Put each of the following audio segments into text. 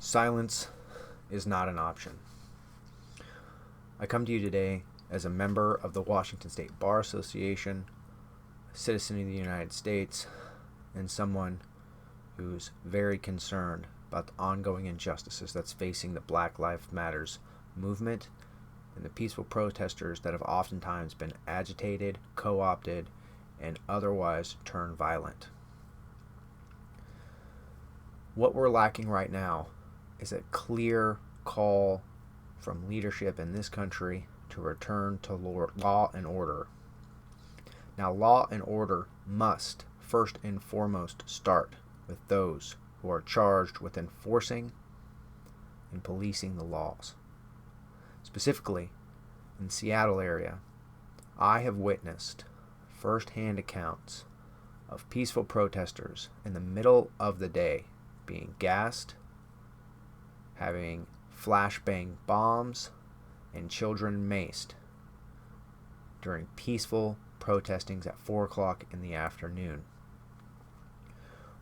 Silence is not an option. I come to you today as a member of the Washington State Bar Association, a citizen of the United States, and someone who's very concerned about the ongoing injustices that's facing the Black Lives Matters movement and the peaceful protesters that have oftentimes been agitated, co-opted, and otherwise turned violent. What we're lacking right now is a clear call from leadership in this country to return to law and order. Now, law and order must first and foremost start with those who are charged with enforcing and policing the laws. Specifically, in the Seattle area, I have witnessed first-hand accounts of peaceful protesters in the middle of the day being gassed, having flashbang bombs, and children maced during peaceful protestings at 4 o'clock in the afternoon.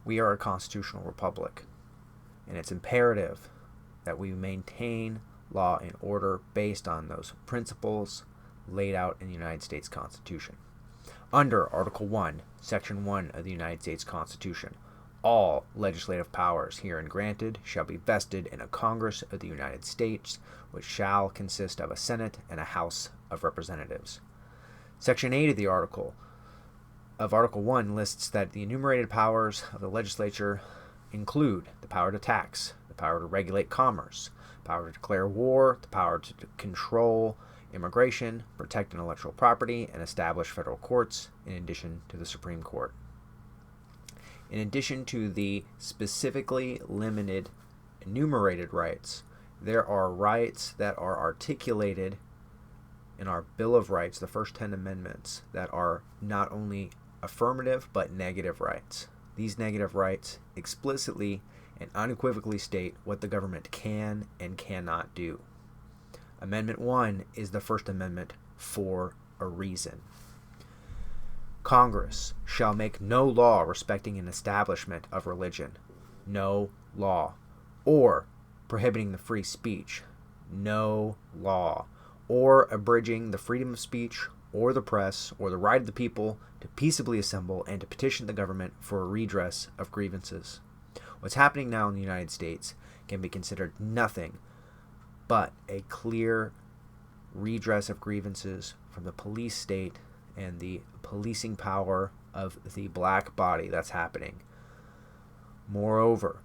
We are a constitutional republic, and it's imperative that we maintain law and order based on those principles laid out in the United States Constitution. Under Article 1, Section 1 of the United States Constitution, all legislative powers herein granted shall be vested in a Congress of the United States, which shall consist of a Senate and a House of Representatives. Section 8 of Article 1 lists that the enumerated powers of the legislature include the power to tax, the power to regulate commerce, the power to declare war, the power to control immigration, protect intellectual property, and establish federal courts, in addition to the Supreme Court. In addition to the specifically limited enumerated rights, there are rights that are articulated in our Bill of Rights, the first 10 amendments, that are not only affirmative but negative rights. These negative rights explicitly and unequivocally state what the government can and cannot do. Amendment 1 is the First Amendment for a reason. Congress shall make no law respecting an establishment of religion, no law, or prohibiting the free speech, no law, or abridging the freedom of speech or the press or the right of the people to peaceably assemble and to petition the government for a redress of grievances. What's happening now in the United States can be considered nothing but a clear redress of grievances from the police state and the policing power of the black body that's happening. Moreover,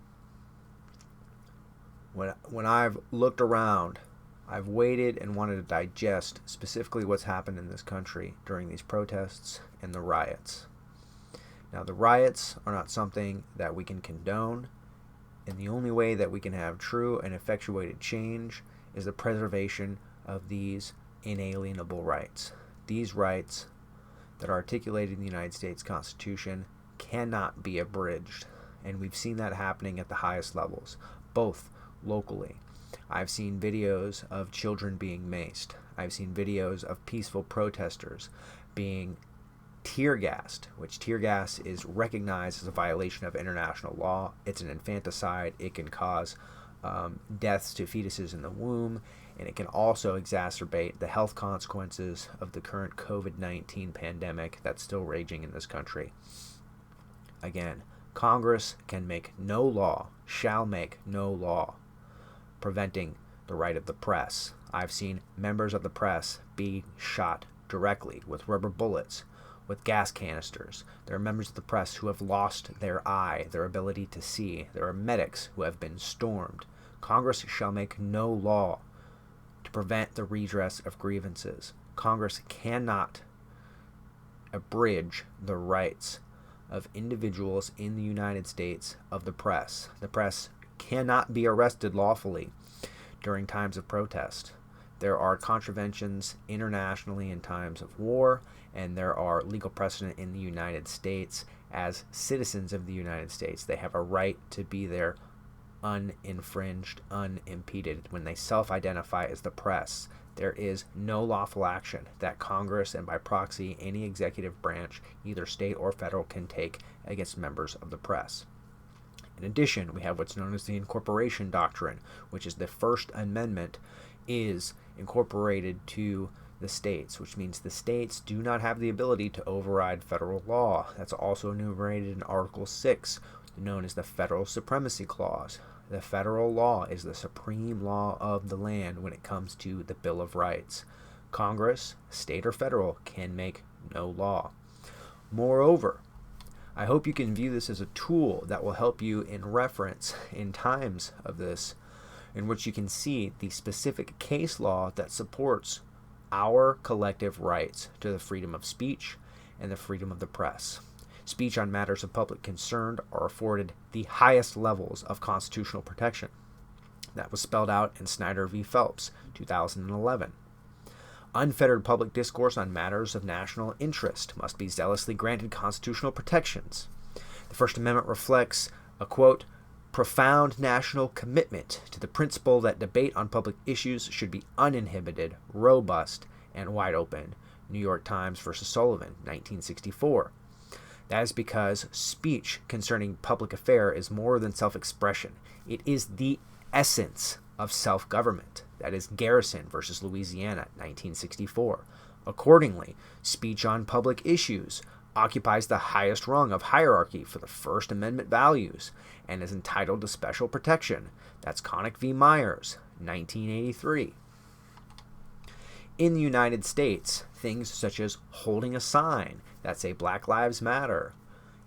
when I've looked around, I've waited and wanted to digest specifically what's happened in this country during these protests and the riots. Now, the riots are not something that we can condone, and the only way that we can have true and effectuated change is the preservation of these inalienable rights. These rights that are articulated in the United States Constitution cannot be abridged, and we've seen that happening at the highest levels, both locally. I've seen videos of children being maced. I've seen videos of peaceful protesters being tear gassed, which tear gas is recognized as a violation of international law. It's an infanticide. It can cause deaths to fetuses in the womb, and it can also exacerbate the health consequences of the current COVID-19 pandemic that's still raging in this country. Again, Congress can make no law, shall make no law, preventing the right of the press. I've seen members of the press be shot directly with rubber bullets, with gas canisters. There are members of the press who have lost their eye, their ability to see. There are medics who have been stormed. Congress shall make no law to prevent the redress of grievances. Congress cannot abridge the rights of individuals in the United States of the press. The press cannot be arrested lawfully during times of protest. There are contraventions internationally in times of war, and there are legal precedent in the United States. As citizens of the United States, they have a right to be there uninfringed, unimpeded. When they self-identify as the press, there is no lawful action that Congress and by proxy any executive branch, either state or federal, can take against members of the press. In addition, we have what's known as the incorporation doctrine, which is the First Amendment is incorporated to the states, which means the states do not have the ability to override federal law. That's also enumerated in Article 6, known as the Federal Supremacy Clause. The federal law is the supreme law of the land when it comes to the Bill of Rights. Congress, state or federal, can make no law. Moreover, I hope you can view this as a tool that will help you in reference in times of this, in which you can see the specific case law that supports our collective rights to the freedom of speech and the freedom of the press. Speech on matters of public concern are afforded the highest levels of constitutional protection. That was spelled out in Snyder v. Phelps, 2011. Unfettered public discourse on matters of national interest must be zealously granted constitutional protections. The First Amendment reflects a, quote, profound national commitment to the principle that debate on public issues should be uninhibited, robust, and wide open. New York Times v. Sullivan, 1964. That is because speech concerning public affair is more than self-expression. It is the essence of self-government. That is Garrison v. Louisiana, 1964. Accordingly, speech on public issues occupies the highest rung of hierarchy for the First Amendment values and is entitled to special protection. That's Connick v. Myers, 1983. In the United States, things such as holding a sign that say Black Lives Matter,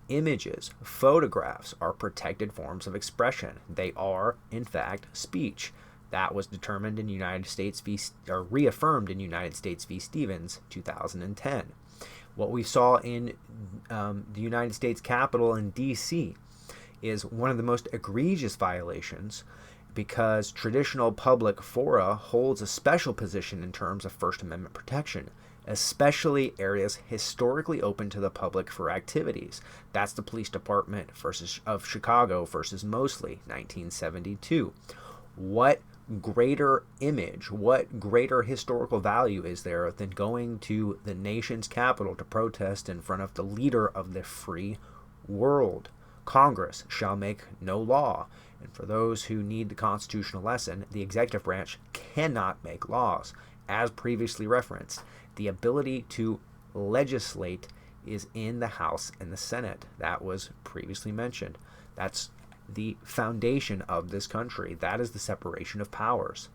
images, photographs are protected forms of expression. They are, in fact, speech. That was determined in United States reaffirmed in United States v. Stevens, 2010. What we saw in the United States Capitol in D.C. is one of the most egregious violations, because traditional public fora holds a special position in terms of First Amendment protection, especially areas historically open to the public for activities. That's the police department of Chicago versus Mosley, 1972. What greater image, what greater historical value is there than going to the nation's capital to protest in front of the leader of the free world? Congress shall make no law. And for those who need the constitutional lesson, the executive branch cannot make laws. As previously referenced, the ability to legislate is in the House and the Senate. That was previously mentioned. That's the foundation of this country. That is the separation of powers.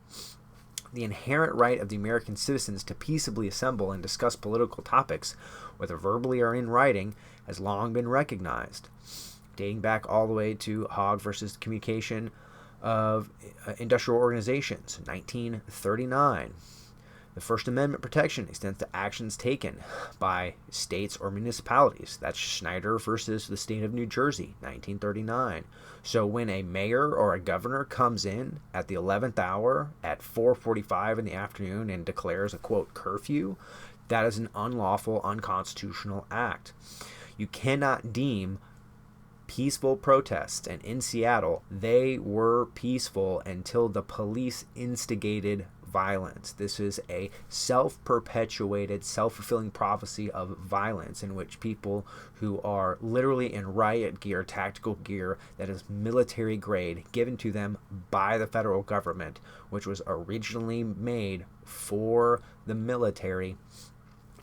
The inherent right of the American citizens to peaceably assemble and discuss political topics, whether verbally or in writing, has long been recognized, dating back all the way to Hogg versus Communication of Industrial Organizations, 1939. The First Amendment protection extends to actions taken by states or municipalities. That's Schneider versus the state of New Jersey, 1939. So when a mayor or a governor comes in at the 11th hour at 4:45 in the afternoon and declares a, quote, curfew, that is an unlawful, unconstitutional act. You cannot deem peaceful protests, and in Seattle, they were peaceful until the police instigated violence. This is a self-perpetuated, self-fulfilling prophecy of violence in which people who are literally in riot gear, tactical gear that is military grade, given to them by the federal government, which was originally made for the military.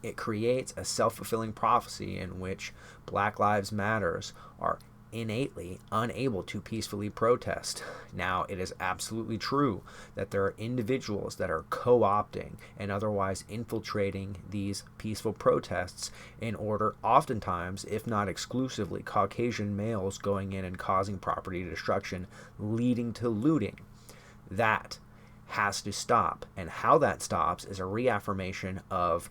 It creates a self-fulfilling prophecy in which Black Lives Matters are innately unable to peacefully protest. Now, it is absolutely true that there are individuals that are co-opting and otherwise infiltrating these peaceful protests in order, oftentimes, if not exclusively, Caucasian males going in and causing property destruction, leading to looting. That has to stop. And how that stops is a reaffirmation of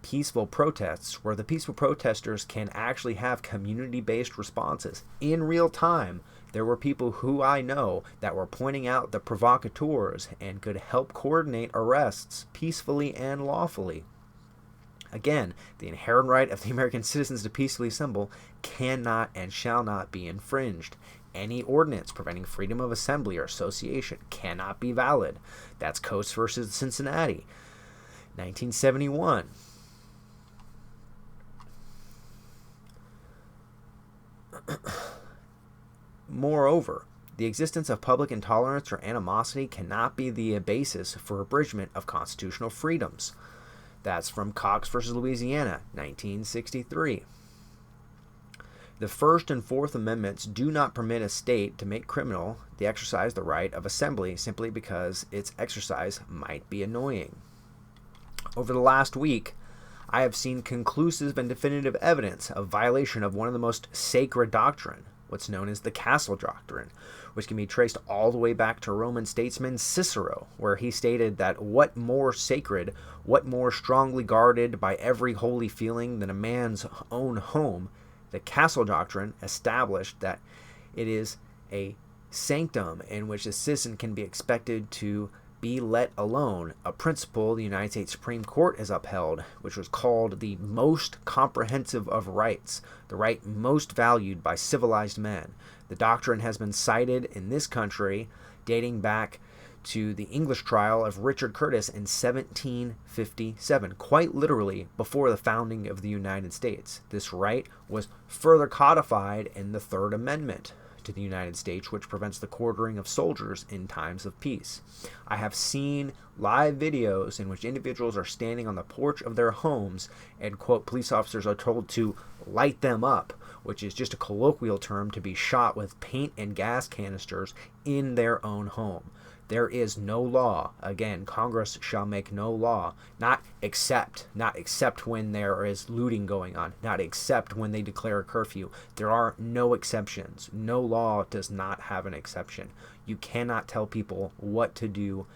peaceful protests, where the peaceful protesters can actually have community-based responses. In real time, there were people who I know that were pointing out the provocateurs and could help coordinate arrests peacefully and lawfully. Again, the inherent right of the American citizens to peacefully assemble cannot and shall not be infringed. Any ordinance preventing freedom of assembly or association cannot be valid. That's Coates versus Cincinnati, 1971. Moreover, the existence of public intolerance or animosity cannot be the basis for abridgment of constitutional freedoms. That's from Cox versus Louisiana, 1963. The First and Fourth Amendments do not permit a state to make criminal the exercise the right of assembly simply because its exercise might be annoying. Over the last week, I have seen conclusive and definitive evidence of violation of one of the most sacred doctrine, what's known as the Castle Doctrine, which can be traced all the way back to Roman statesman Cicero, where he stated that what more sacred, what more strongly guarded by every holy feeling than a man's own home. The Castle Doctrine established that it is a sanctum in which a citizen can be expected to be let alone, a principle the United States Supreme Court has upheld, which was called the most comprehensive of rights, the right most valued by civilized men. The doctrine has been cited in this country dating back to the English trial of Richard Curtis in 1757, quite literally before the founding of the United States. This right was further codified in the Third Amendment to the United States, which prevents the quartering of soldiers in times of peace. I have seen live videos in which individuals are standing on the porch of their homes and, quote, police officers are told to light them up, which is just a colloquial term to be shot with paint and gas canisters in their own home. There is no law. Again, Congress shall make no law, not except when there is looting going on, not except when they declare a curfew. There are no exceptions. No law does not have an exception. You cannot tell people what to do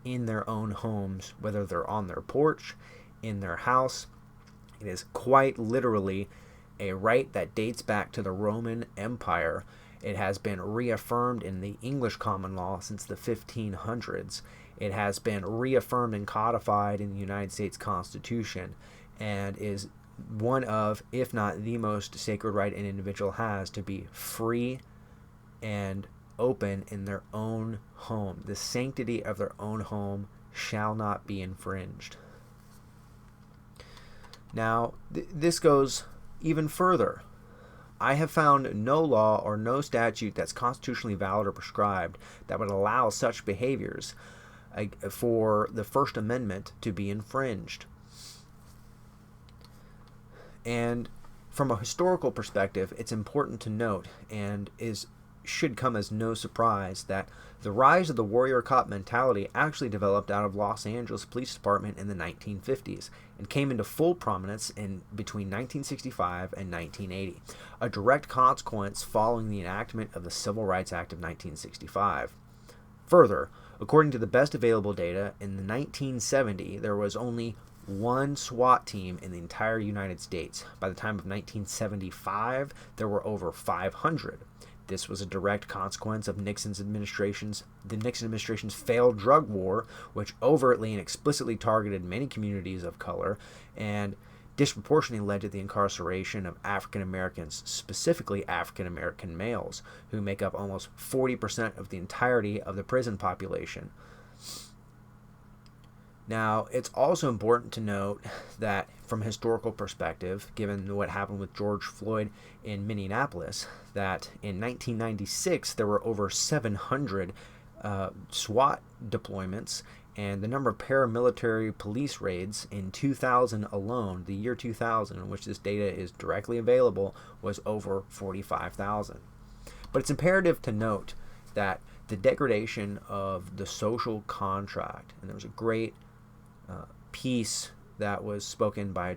in their own homes, whether they're on their porch, in their house. It is quite literally a right that dates back to the Roman Empire. It has been reaffirmed in the English common law since the 1500s. It has been reaffirmed and codified in the United States Constitution and is one of, if not the most sacred right an individual has to be free and open in their own home. The sanctity of their own home shall not be infringed. Now, this goes even further. I have found no law or no statute that's constitutionally valid or prescribed that would allow such behaviors for the First Amendment to be infringed. And from a historical perspective, it's important to note, and should come as no surprise, that the rise of the warrior cop mentality actually developed out of Los Angeles Police Department in the 1950s and came into full prominence in between 1965 and 1980, a direct consequence following the enactment of the Civil Rights Act of 1965. Further, according to the best available data, in the 1970 there was only one SWAT team in the entire United States. By the time of 1975, there were over 500. This was a direct consequence of the Nixon administration's failed drug war, which overtly and explicitly targeted many communities of color and disproportionately led to the incarceration of African Americans, specifically African American males, who make up almost 40% of the entirety of the prison population. Now, it's also important to note that from a historical perspective, given what happened with George Floyd in Minneapolis, that in 1996 there were over 700 SWAT deployments, and the number of paramilitary police raids in 2000 alone, the year 2000, in which this data is directly available, was over 45,000. But it's imperative to note that the degradation of the social contract, and there was a great piece that was spoken by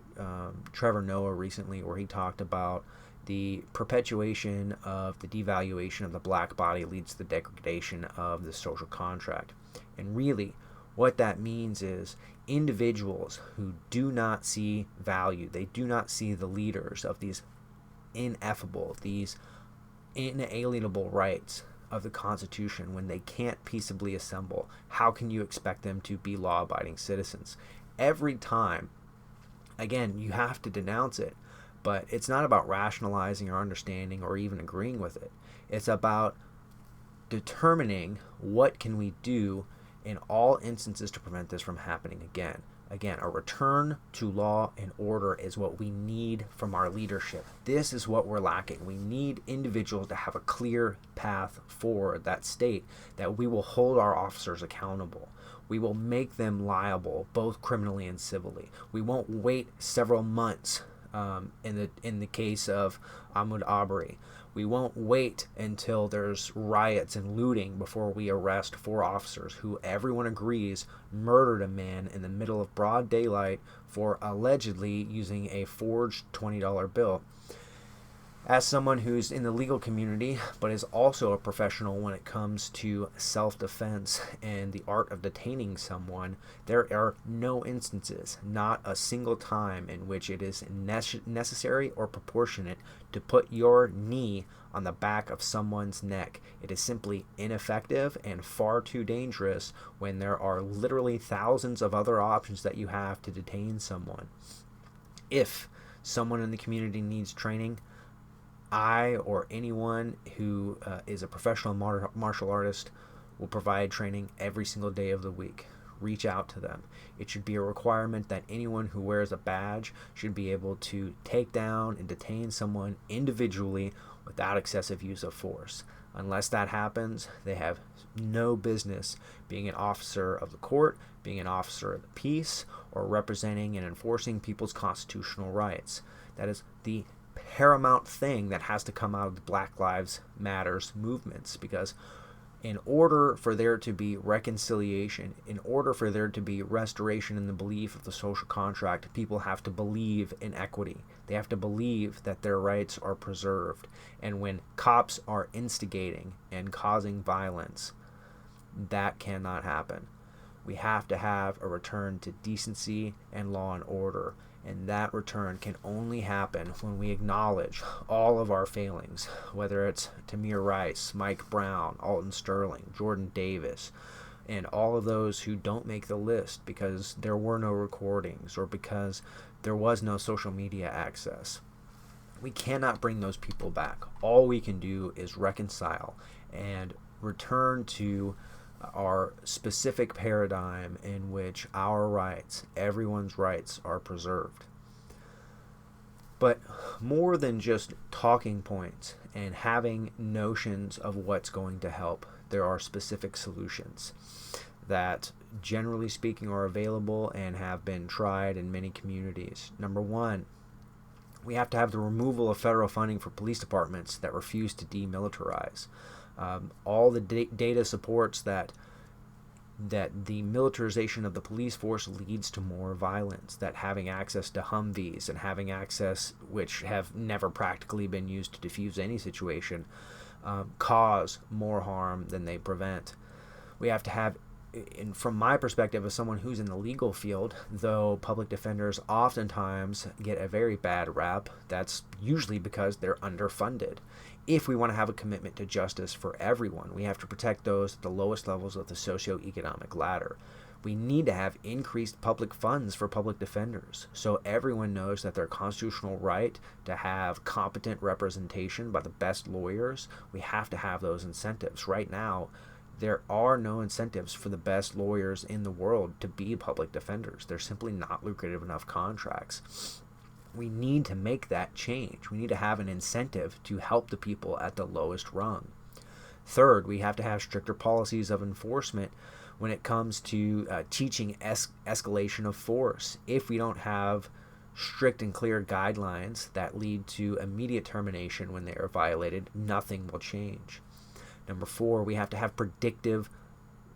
Trevor Noah recently, where he talked about the perpetuation of the devaluation of the black body leads to the degradation of the social contract. And really, what that means is individuals who do not see value, they do not see the leaders of these ineffable, these inalienable rights of the Constitution when they can't peaceably assemble. How can you expect them to be law-abiding citizens? Every time, again, you have to denounce it, but it's not about rationalizing or understanding or even agreeing with it. It's about determining what can we do in all instances to prevent this from happening again. Again, a return to law and order is what we need from our leadership. This is what we're lacking. We need individuals to have a clear path forward that state that we will hold our officers accountable. We will make them liable, both criminally and civilly. We won't wait several months in the case of Ahmaud Arbery. We won't wait until there's riots and looting before we arrest 4 officers who everyone agrees murdered a man in the middle of broad daylight for allegedly using a forged $20 bill. As someone who's in the legal community, but is also a professional when it comes to self-defense and the art of detaining someone, there are no instances, not a single time, in which it is necessary or proportionate to put your knee on the back of someone's neck. It is simply ineffective and far too dangerous when there are literally thousands of other options that you have to detain someone. If someone in the community needs training, I or anyone who is a professional martial artist will provide training every single day of the week. Reach out to them. It should be a requirement that anyone who wears a badge should be able to take down and detain someone individually without excessive use of force. Unless that happens, they have no business being an officer of the court, being an officer of the peace, or representing and enforcing people's constitutional rights. That is the paramount thing that has to come out of the Black Lives Matters movements, because in order for there to be reconciliation, in order for there to be restoration in the belief of the social contract, people have to believe in equity. They have to believe that their rights are preserved. And when cops are instigating and causing violence, that cannot happen. We have to have a return to decency and law and order. And that return can only happen when we acknowledge all of our failings, whether it's Tamir Rice, Mike Brown, Alton Sterling, Jordan Davis, and all of those who don't make the list because there were no recordings or because there was no social media access. We cannot bring those people back. All we can do is reconcile and return to our specific paradigm in which our rights, everyone's rights, are preserved. But more than just talking points and having notions of what's going to help, there are specific solutions that, generally speaking, are available and have been tried in many communities. Number one, we have to have the removal of federal funding for police departments that refuse to demilitarize. All the data supports that the militarization of the police force leads to more violence, that having access to Humvees and having access, which have never practically been used to defuse any situation, cause more harm than they prevent. We have to have, and from my perspective as someone who's in the legal field, though public defenders oftentimes get a very bad rap, that's usually because they're underfunded. If we want to have a commitment to justice for everyone, we have to protect those at the lowest levels of the socioeconomic ladder. We need to have increased public funds for public defenders so everyone knows that their constitutional right to have competent representation by the best lawyers, we have to have those incentives. Right now, there are no incentives for the best lawyers in the world to be public defenders. They're simply not lucrative enough contracts. We need to make that change. We need to have an incentive to help the people at the lowest rung. Third, we have to have stricter policies of enforcement when it comes to teaching escalation of force. If we don't have strict and clear guidelines that lead to immediate termination when they are violated, nothing will change. Number four, we have to have predictive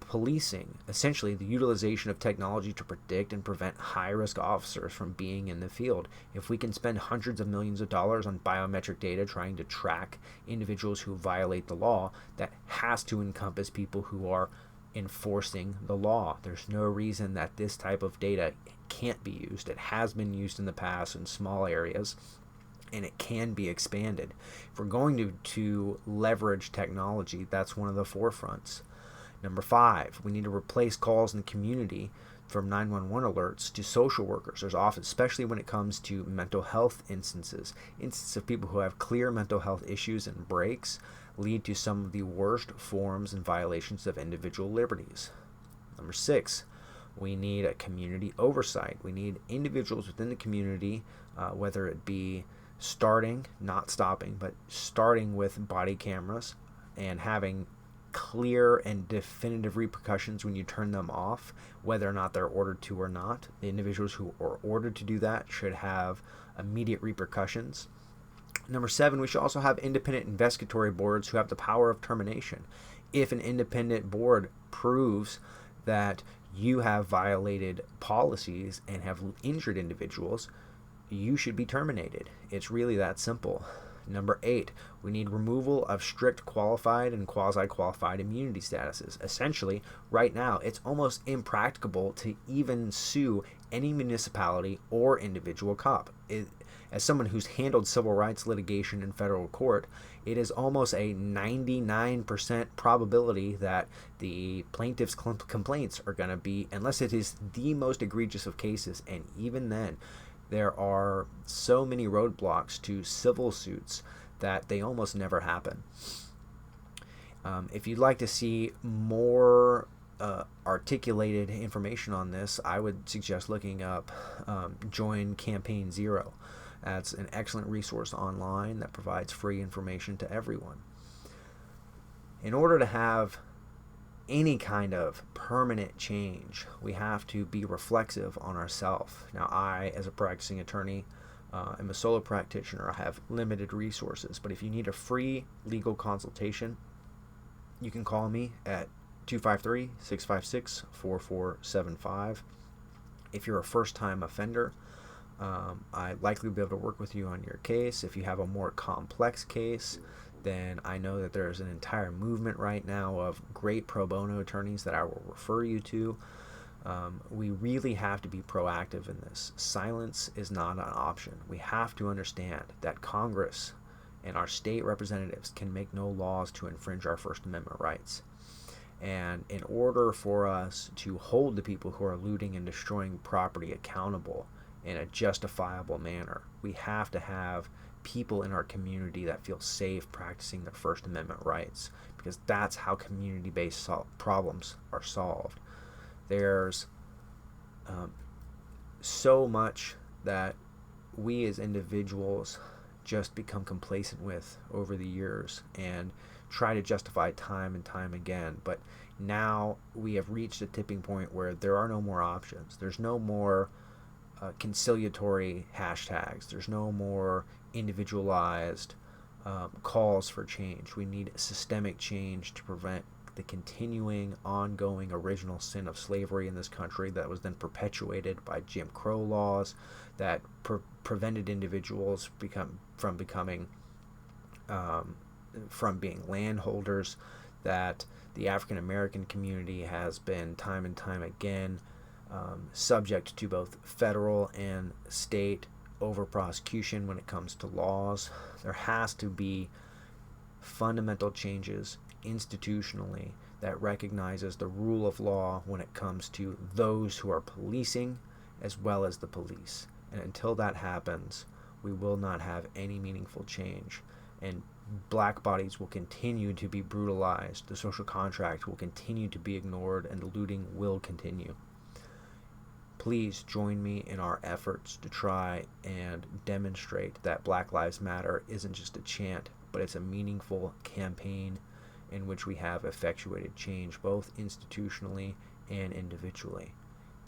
policing, essentially the utilization of technology to predict and prevent high-risk officers from being in the field. If we can spend hundreds of millions of dollars on biometric data trying to track individuals who violate the law, that has to encompass people who are enforcing the law. There's no reason that this type of data can't be used. It has been used in the past in small areas, and it can be expanded. If we're going to leverage technology, that's one of the forefronts. Number five, we need to replace calls in the community from 911 alerts to social workers. There's often, especially when it comes to mental health instances of people who have clear mental health issues and breaks lead to some of the worst forms and violations of individual liberties. Number six, We need a community oversight. We need individuals within the community, whether it be starting, not stopping, but starting with body cameras and having clear and definitive repercussions when you turn them off, whether or not they're ordered to or not. The individuals who are ordered to do that should have immediate repercussions. Number 7, we should also have independent investigatory boards who have the power of termination. If an independent board proves that you have violated policies and have injured individuals, you should be terminated. It's really that simple. Number 8, we need removal of strict qualified and quasi-qualified immunity statuses. Essentially, right now, it's almost impracticable to even sue any municipality or individual cop. As someone who's handled civil rights litigation in federal court, it is almost a 99% probability that the plaintiff's complaints are going to be, unless it is the most egregious of cases, and even then, there are so many roadblocks to civil suits that they almost never happen. If you'd like to see more articulated information on this, I would suggest looking up Join Campaign Zero. That's an excellent resource online that provides free information to everyone. In order to have any kind of permanent change, we have to be reflexive on ourselves. Now, I, as a practicing attorney, am a solo practitioner. I have limited resources, but if you need a free legal consultation, you can call me at 253-656-4475. If you're a first-time offender, I'd likely be able to work with you on your case. If you have a more complex case, then I know that there's an entire movement right now of great pro bono attorneys that I will refer you to. We really have to be proactive in this. Silence is not an option. We have to understand that Congress and our state representatives can make no laws to infringe our First Amendment rights. And in order for us to hold the people who are looting and destroying property accountable in a justifiable manner, we have to have people in our community that feel safe practicing their First Amendment rights, because that's how community-based problems are solved. There's so much that we as individuals just become complacent with over the years and try to justify time and time again, but now we have reached a tipping point where there are no more options. There's no more conciliatory hashtags. There's no more individualized calls for change. We need systemic change to prevent the continuing, ongoing original sin of slavery in this country that was then perpetuated by Jim Crow laws that prevented individuals from being landholders, that the African American community has been time and time again subject to both federal and state over prosecution when it comes to laws. There has to be fundamental changes institutionally that recognizes the rule of law when it comes to those who are policing as well as the police. And until that happens, we will not have any meaningful change. And black bodies will continue to be brutalized. The social contract will continue to be ignored, and the looting will continue. Please join me in our efforts to try and demonstrate that Black Lives Matter isn't just a chant, but it's a meaningful campaign in which we have effectuated change, both institutionally and individually.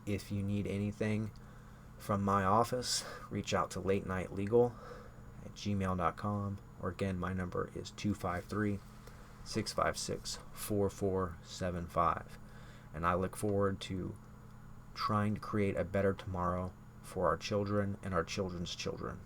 If you need anything from my office, reach out to latenightlegal@gmail.com, or again, my number is 253-656-4475. And I look forward to trying to create a better tomorrow for our children and our children's children.